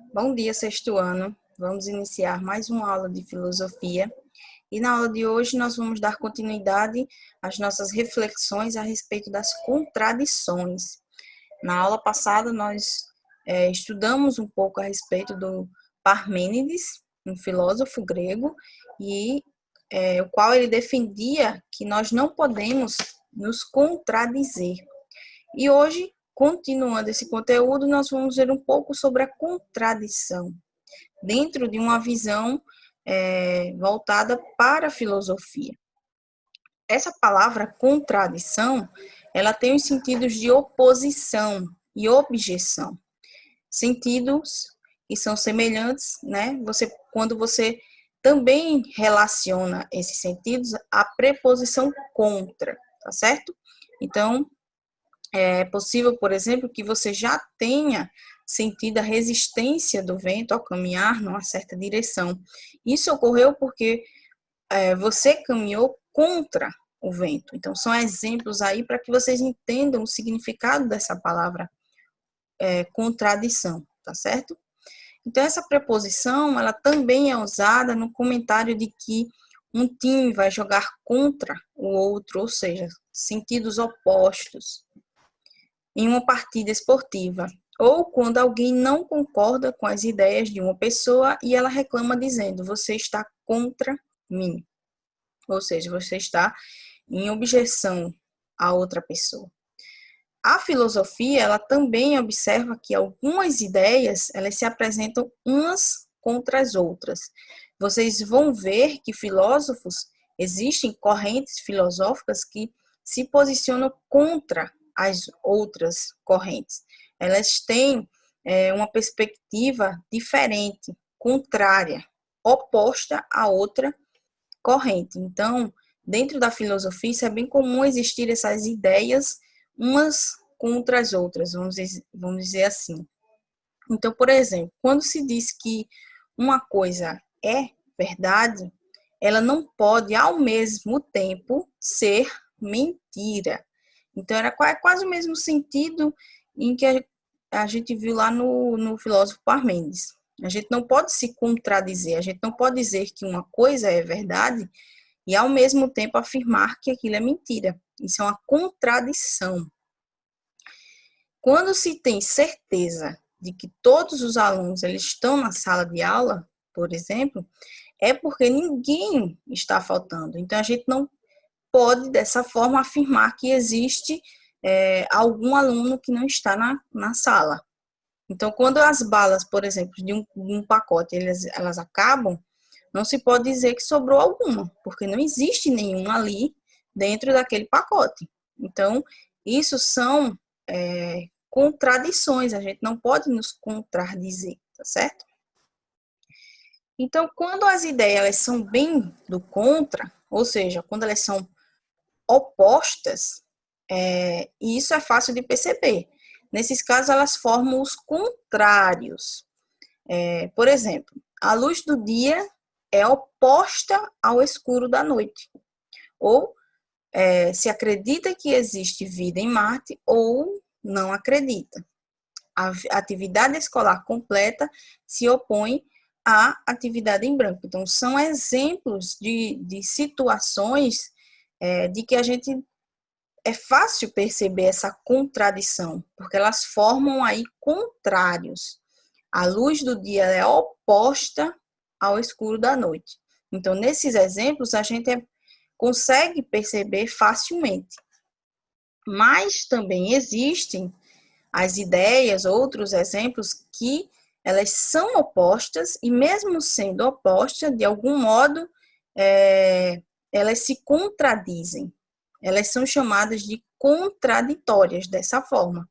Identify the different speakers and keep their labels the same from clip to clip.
Speaker 1: Bom dia, sexto ano. Vamos iniciar mais uma aula de filosofia. E na aula de hoje nós vamos dar continuidade às nossas reflexões a respeito das contradições. Na aula passada nós estudamos um pouco a respeito do Parmênides, um filósofo grego, e o qual ele defendia que nós não podemos nos contradizer. E hoje, continuando esse conteúdo, nós vamos ver um pouco sobre a contradição, dentro de uma visão voltada para a filosofia. Essa palavra contradição, ela tem os sentidos de oposição e objeção. Sentidos que são semelhantes, né? Quando você também relaciona esses sentidos à preposição contra, tá certo? Então, é possível, por exemplo, que você já tenha sentido a resistência do vento ao caminhar numa certa direção. Isso ocorreu porque você caminhou contra o vento. Então, são exemplos aí para que vocês entendam o significado dessa palavra contradição, tá certo? Então, essa preposição, ela também é usada no comentário de que um time vai jogar contra o outro, ou seja, sentidos opostos, em uma partida esportiva, ou quando alguém não concorda com as ideias de uma pessoa e ela reclama dizendo: você está contra mim, ou seja, você está em objeção a outra pessoa. A filosofia, ela também observa que algumas ideias, elas se apresentam umas contra as outras. Vocês vão ver que existem correntes filosóficas que se posicionam contra as outras correntes. Elas têm uma perspectiva diferente, contrária, oposta à outra corrente. Então, dentro da filosofia, isso é bem comum existir essas ideias umas contra as outras, vamos dizer assim. Então, por exemplo, quando se diz que uma coisa é verdade, ela não pode, ao mesmo tempo, ser mentira. Então, era quase o mesmo sentido em que a gente viu lá no filósofo Parmênides. A gente não pode se contradizer, a gente não pode dizer que uma coisa é verdade e, ao mesmo tempo, afirmar que aquilo é mentira. Isso é uma contradição. Quando se tem certeza de que todos os alunos eles estão na sala de aula, por exemplo, é porque ninguém está faltando. Então, a gente não pode, dessa forma, afirmar que existe algum aluno que não está na sala. Então, quando as balas, por exemplo, de um pacote, elas acabam, não se pode dizer que sobrou alguma, porque não existe nenhuma ali dentro daquele pacote. Então, isso são contradições, a gente não pode nos contradizer, tá certo? Então, quando as ideias elas são bem do contra, ou seja, quando elas são opostas, e isso é fácil de perceber. Nesses casos, elas formam os contrários. Por exemplo, a luz do dia é oposta ao escuro da noite. Ou se acredita que existe vida em Marte ou não acredita. A atividade escolar completa se opõe à atividade em branco. Então, são exemplos de situações de que a gente é fácil perceber essa contradição, porque elas formam aí contrários. A luz do dia é oposta ao escuro da noite. Então, nesses exemplos, a gente consegue perceber facilmente. Mas também existem as ideias, outros exemplos que elas são opostas e mesmo sendo opostas, de algum modo, elas se contradizem. Elas são chamadas de contraditórias dessa forma.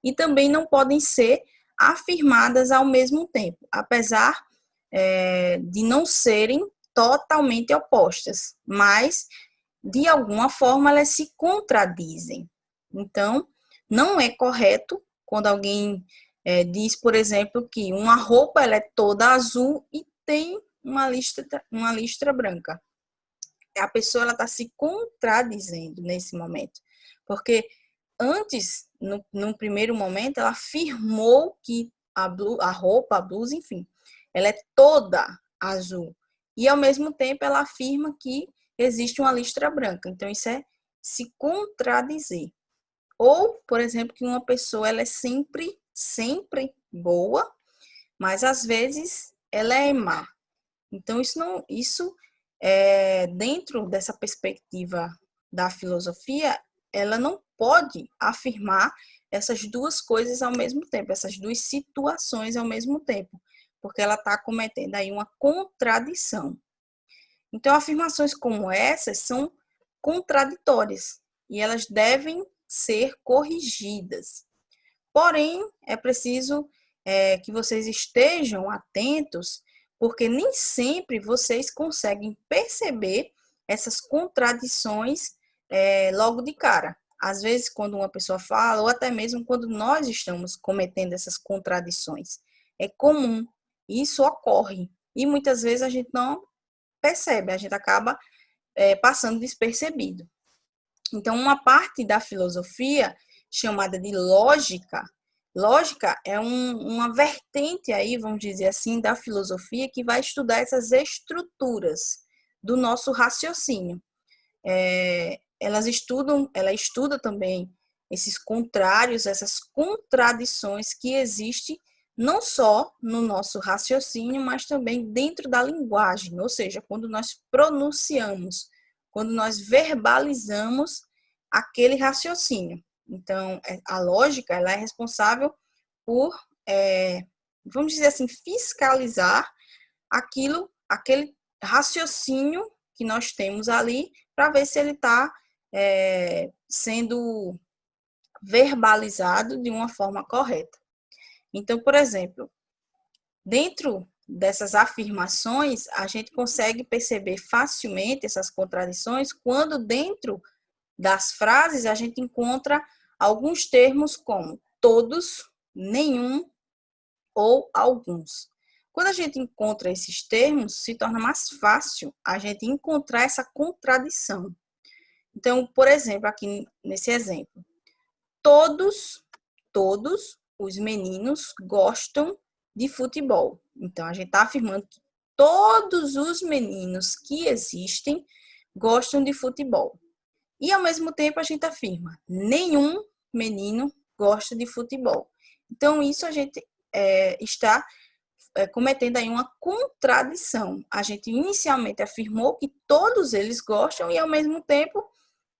Speaker 1: E também não podem ser afirmadas ao mesmo tempo, apesar de não serem totalmente opostas, mas de alguma forma elas se contradizem. Então, não é correto quando alguém diz, por exemplo, que uma roupa ela é toda azul e tem uma listra branca. A pessoa está se contradizendo nesse momento, porque antes, no primeiro momento, ela afirmou que a roupa, a blusa, enfim, ela é toda azul. E, ao mesmo tempo, ela afirma que existe uma listra branca. Então, isso é se contradizer. Ou, por exemplo, que uma pessoa ela é sempre boa, mas às vezes ela é má. Então, isso dentro dessa perspectiva da filosofia, ela não pode afirmar essas duas coisas ao mesmo tempo, essas duas situações ao mesmo tempo, porque ela está cometendo aí uma contradição. Então, afirmações como essas são contraditórias e elas devem ser corrigidas. Porém, é preciso que vocês estejam atentos, porque nem sempre vocês conseguem perceber essas contradições logo de cara. Às vezes, quando uma pessoa fala, ou até mesmo quando nós estamos cometendo essas contradições, é comum, isso ocorre. E muitas vezes a gente não percebe, a gente acaba passando despercebido. Então, uma parte da filosofia chamada de lógica, lógica é uma vertente aí, vamos dizer assim, da filosofia que vai estudar essas estruturas do nosso raciocínio. Ela estuda também esses contrários, essas contradições que existem não só no nosso raciocínio, mas também dentro da linguagem, ou seja, quando nós pronunciamos, quando nós verbalizamos aquele raciocínio. Então, a lógica ela é responsável por, vamos dizer assim, fiscalizar aquele raciocínio que nós temos ali, para ver se ele está sendo verbalizado de uma forma correta. Então, por exemplo, dentro dessas afirmações, a gente consegue perceber facilmente essas contradições quando dentro das frases a gente encontra alguns termos como todos, nenhum ou alguns. Quando a gente encontra esses termos, se torna mais fácil a gente encontrar essa contradição. Então, por exemplo, aqui nesse exemplo, todos os meninos gostam de futebol. Então, a gente está afirmando que todos os meninos que existem gostam de futebol. E, ao mesmo tempo, a gente afirma, nenhum menino gosta de futebol. Então, isso a gente está cometendo aí uma contradição. A gente inicialmente afirmou que todos eles gostam e, ao mesmo tempo,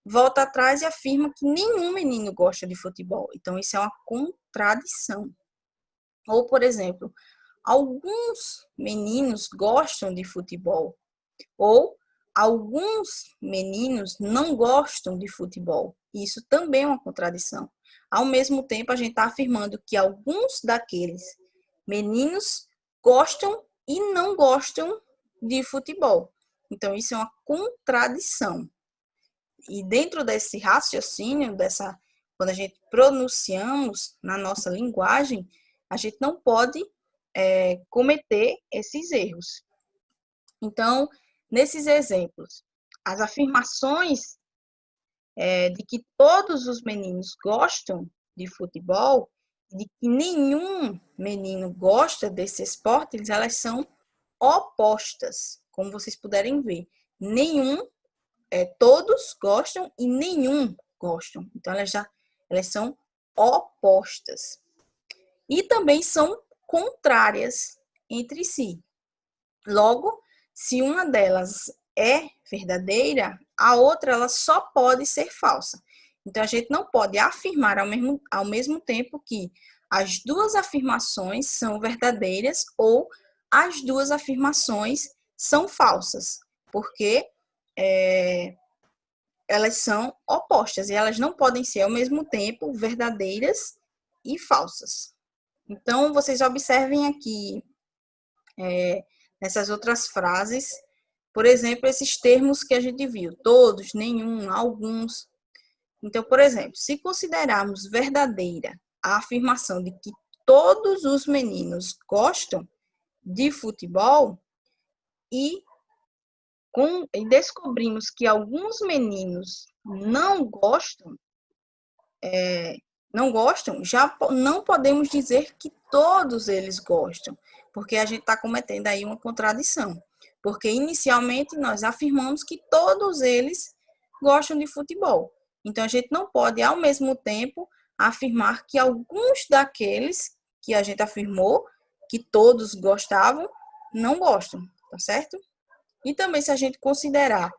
Speaker 1: volta atrás e afirma que nenhum menino gosta de futebol. Então, isso é uma contradição. Ou, por exemplo, alguns meninos gostam de futebol. Ou alguns meninos não gostam de futebol. Isso também é uma contradição. Ao mesmo tempo, a gente está afirmando que alguns daqueles meninos gostam e não gostam de futebol. Então, isso é uma contradição. E dentro desse raciocínio, quando a gente pronunciamos na nossa linguagem, a gente não pode cometer esses erros. Então, nesses exemplos, as afirmações de que todos os meninos gostam de futebol, de que nenhum menino gosta desse esporte, elas são opostas, como vocês puderem ver. Todos gostam e nenhum gostam. Então, elas são opostas. E também são contrárias entre si. Logo, se uma delas é verdadeira, a outra ela só pode ser falsa. Então, a gente não pode afirmar ao mesmo tempo que as duas afirmações são verdadeiras ou as duas afirmações são falsas, porque elas são opostas e elas não podem ser ao mesmo tempo verdadeiras e falsas. Então, vocês observem aqui nessas outras frases, por exemplo, esses termos que a gente viu, todos, nenhum, alguns. Então, por exemplo, se considerarmos verdadeira a afirmação de que todos os meninos gostam de futebol e descobrimos que alguns meninos não gostam não gostam, não podemos dizer que todos eles gostam, porque a gente está cometendo aí uma contradição. Porque inicialmente nós afirmamos que todos eles gostam de futebol. Então a gente não pode, ao mesmo tempo, afirmar que alguns daqueles que a gente afirmou que todos gostavam, não gostam, tá certo? E também, se a gente considerar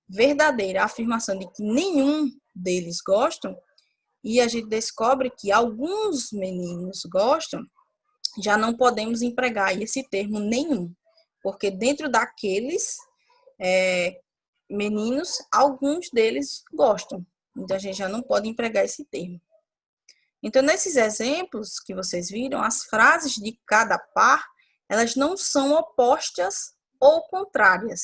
Speaker 1: verdadeira a afirmação de que nenhum deles gostam, e a gente descobre que alguns meninos gostam, já não podemos empregar esse termo nenhum, porque dentro daqueles meninos, alguns deles gostam. Então, a gente já não pode empregar esse termo. Então, nesses exemplos que vocês viram, as frases de cada par, elas não são opostas ou contrárias,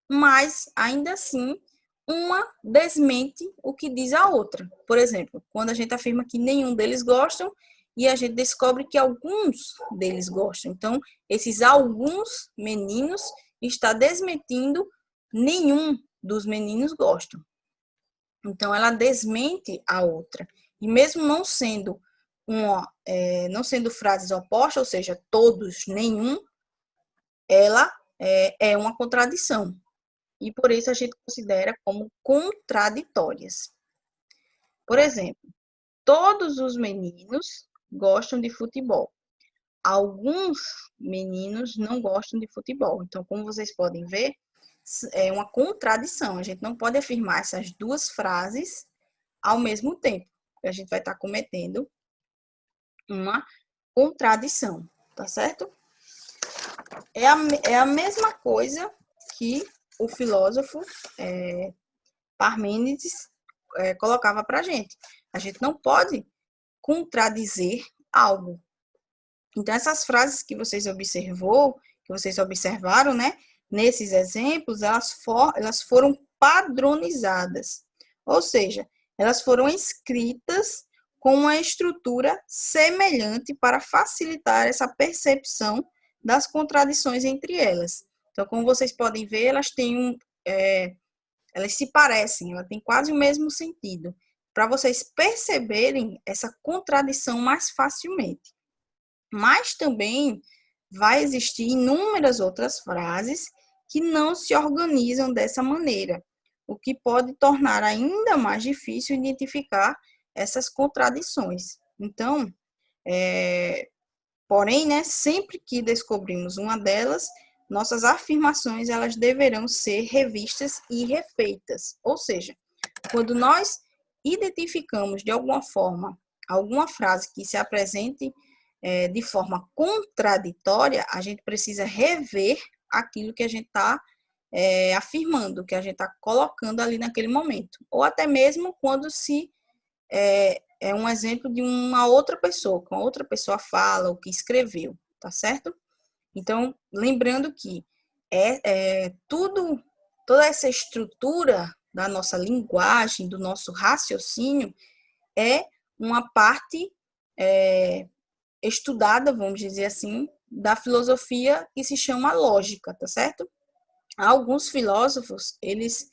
Speaker 1: mas, ainda assim, uma desmente o que diz a outra. Por exemplo, quando a gente afirma que nenhum deles gostam e a gente descobre que alguns deles gostam. Então, esses alguns meninos está desmentindo nenhum dos meninos gostam. Então, ela desmente a outra. E mesmo não sendo frases opostas, ou seja, todos, nenhum, ela é uma contradição. E por isso a gente considera como contraditórias. Por exemplo, todos os meninos gostam de futebol. Alguns meninos não gostam de futebol. Então, como vocês podem ver, é uma contradição. A gente não pode afirmar essas duas frases ao mesmo tempo. A gente vai estar cometendo uma contradição, tá certo? É a mesma coisa que o filósofo Parmênides colocava para a gente. A gente não pode contradizer algo. Então, essas frases que vocês observaram, né? Nesses exemplos, elas foram padronizadas. Ou seja, elas foram escritas com uma estrutura semelhante para facilitar essa percepção das contradições entre elas. Então, como vocês podem ver, elas se parecem, elas têm quase o mesmo sentido, para vocês perceberem essa contradição mais facilmente. Mas também vai existir inúmeras outras frases que não se organizam dessa maneira, o que pode tornar ainda mais difícil identificar essas contradições. Então, porém, né, sempre que descobrimos uma delas, nossas afirmações elas deverão ser revistas e refeitas. Ou seja, quando nós identificamos de alguma forma alguma frase que se apresente de forma contraditória, a gente precisa rever aquilo que a gente está afirmando, que a gente está colocando ali naquele momento. Ou até mesmo quando é um exemplo de uma outra pessoa, que uma outra pessoa fala, o que escreveu, tá certo? Então, lembrando que toda essa estrutura da nossa linguagem, do nosso raciocínio, é uma parte estudada, vamos dizer assim, da filosofia que se chama lógica, tá certo? Alguns filósofos, eles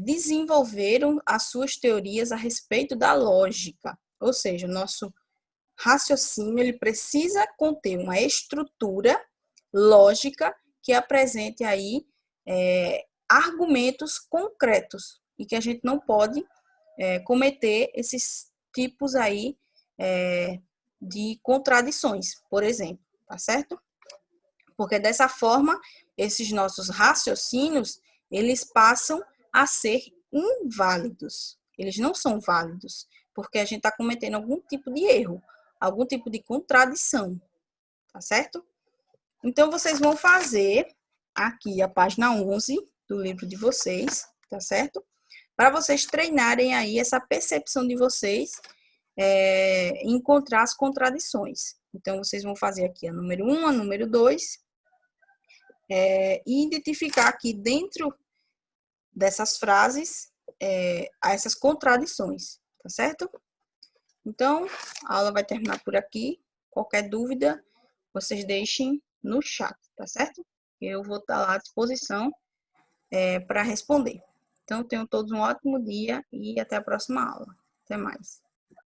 Speaker 1: desenvolveram as suas teorias a respeito da lógica, ou seja, o nosso raciocínio ele precisa conter uma estrutura lógica que apresente aí argumentos concretos e que a gente não pode cometer esses tipos aí de contradições, por exemplo, tá certo? Porque dessa forma, esses nossos raciocínios, eles passam a ser inválidos. Eles não são válidos, porque a gente está cometendo algum tipo de erro, algum tipo de contradição, tá certo? Então, vocês vão fazer aqui a página 11 do livro de vocês, tá certo? Para vocês treinarem aí essa percepção de vocês encontrar as contradições. Então, vocês vão fazer aqui a número 1, a número 2, e identificar aqui dentro dessas frases essas contradições, tá certo? Então, a aula vai terminar por aqui. Qualquer dúvida, vocês deixem no chat, tá certo? Eu vou estar lá à disposição para responder. Então, tenham todos um ótimo dia e até a próxima aula. Até mais.